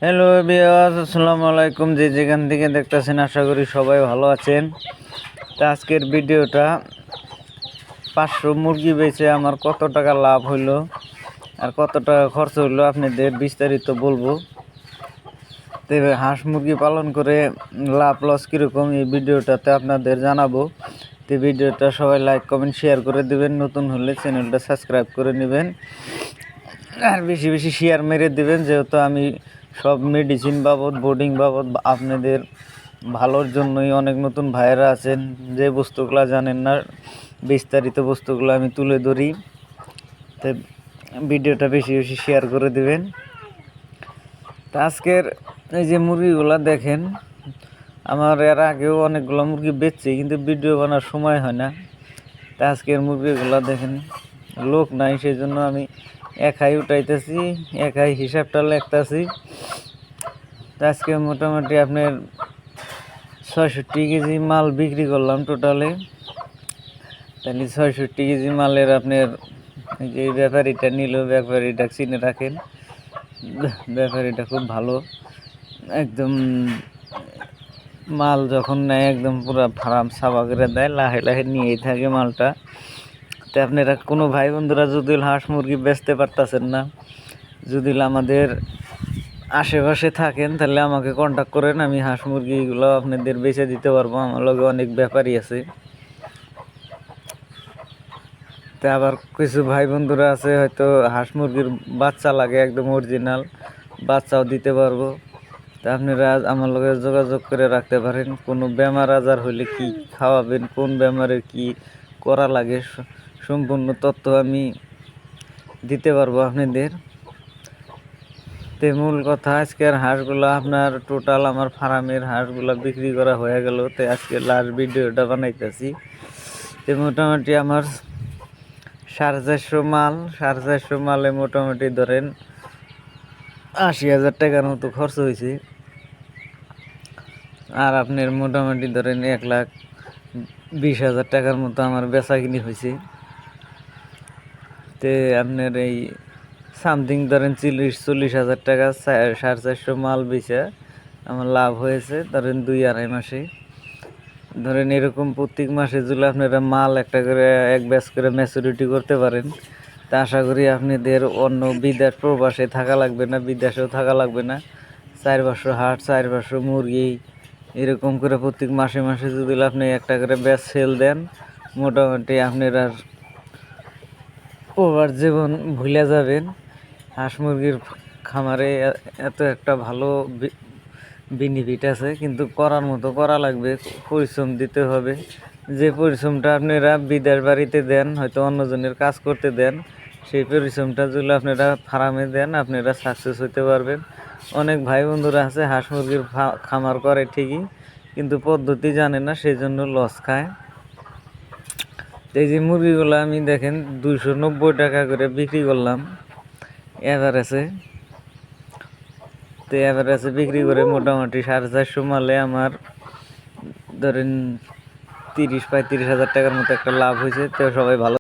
Hello বিয়াস, আসসালামু আলাইকুম। যে যেখান থেকে দেখতেছেন আশা করি সবাই ভালো আছেন। তা আজকের ভিডিওটা 500 মুরগি বেচে আমার কত টাকা লাভ হইলো আর কত টাকা খরচ হইলো আপনাদের বিস্তারিত বলবো। তবে হাঁস মুরগি পালন করে লাভ লস কীরকম এই ভিডিওটাতে আপনাদের জানাবো। তো ভিডিওটা সবাই লাইক কমেন্ট শেয়ার করে দিবেন, নতুন হলে চ্যানেলটা সাবস্ক্রাইব করে নেবেন আর বেশি বেশি শেয়ার মেরে দেবেন, যেহেতু আমি সব মেডিসিন বাবদ বোর্ডিং বাবদ আপনাদের ভালোর জন্যই। অনেক নতুন ভাইয়েরা আছেন যে বস্তুগুলো জানেন না, বিস্তারিত বস্তুগুলো আমি তুলে ধরি। তো ভিডিওটা বেশি বেশি শেয়ার করে দিবেন। তা আজকের এই যে মুরগিগুলো দেখেন, আমার এর আগেও অনেকগুলো মুরগি বেচছি কিন্তু ভিডিও বানার সময় হয় না। তা আজকের মুরগিগুলো দেখেন, লোক নাই সেই জন্য আমি একাই উঠাইতেছি, একাই হিসাবটা লিখতেছি। তো আজকে মোটামুটি আপনার 66 কেজি মাল বিক্রি করলাম টোটালে। তাহলে 66 কেজি মালের আপনার যে ব্যাপারীটা নিল, ব্যাপারীটা চিনে রাখেন, ব্যাপারীটা খুব ভালো। একদম মাল যখন নেয় একদম পুরো ফার্ম সাফা করে দেয়, লাহে লাহে নিয়েই থাকে মালটা। তো আপনারা কোনো ভাই বন্ধুরা যদি হাঁস মুরগি বেচতে পারতেছেন না, যদি আমাদের আশেপাশে থাকেন তাহলে আমাকে কন্ট্যাক্ট করেন, আমি হাঁস মুরগিগুলো আপনাদের বেচে দিতে পারবো। আমার লগে অনেক ব্যাপারী আছে। তা আবার কিছু ভাই বন্ধুরা আছে হয়তো হাঁস মুরগির বাচ্চা লাগে, একদম অরিজিনাল বাচ্চাও দিতে পারবো। তা আপনারা আমার লগে যোগাযোগ করে রাখতে পারেন। কোনো বেমার আজার হলে কি খাওয়াবেন, কোন বেমারে কি করা লাগে, সম্পূর্ণ তথ্য আমি দিতে পারবো আপনাদের। তে মূল কথা, আজকের হাঁসগুলো আপনার টোটাল আমার ফার্মের হাঁসগুলো বিক্রি করা হয়ে গেল। তো আজকে লাস্ট ভিডিওটা বানাইতেছি। তো মোটামুটি আমার 450 মাল, 450 মালে মোটামুটি ধরেন 80,000 টাকার মতো খরচ হয়েছে। আর আপনার মোটামুটি ধরেন 1,20,000 টাকার মতো আমার বেচা কিনি হয়েছে। তে আপনার এই সামথিং ধরেন 40,000 টাকা 450 মাল বেচে আমার লাভ হয়েছে ধরেন 2-2.5 মাসে। ধরেন এরকম প্রত্যেক মাসে যদি আপনারা মাল একটা করে এক ব্যাচ করে ম্যাচুরিটি করতে পারেন, তা আশা করি আপনাদের অন্য বিদেশ প্রবাসে থাকা লাগবে না, বিদেশেও থাকা লাগবে না। 4-500 হাঁস, 4-500 মুরগি এরকম করে প্রত্যেক মাসে মাসে যদি আপনি একটা করে ব্যাচ সেল দেন, মোটামুটি আপনারা ওভার জীবন ভুলে যাবেন। হাঁস মুরগির খামারে এত একটা ভালো বেনিফিট আছে, কিন্তু করার মতো করা লাগবে, পরিশ্রম দিতে হবে। যে পরিশ্রমটা আপনারা বিদেশ বাড়িতে দেন, হয়তো অন্যজনের কাজ করতে দেন, সেই পরিশ্রমটা যদি আপনারা ফার্মে দেন আপনারা সাকসেস হতে পারবেন। অনেক ভাই বন্ধুরা আছে হাঁস মুরগির খামার করে ঠিকই, কিন্তু পদ্ধতি জানে না, সেই জন্য লস খায়। এই যে মুরগিগুলো আমি দেখেন 290 টাকা করে বিক্রি করলাম এভারেজে। তো এভারেজে বিক্রি করে মোটামুটি 450 মালে আমার ধরেন 30-35 হাজার টাকার মতো একটা লাভ হয়েছে। তো সবাই ভালো।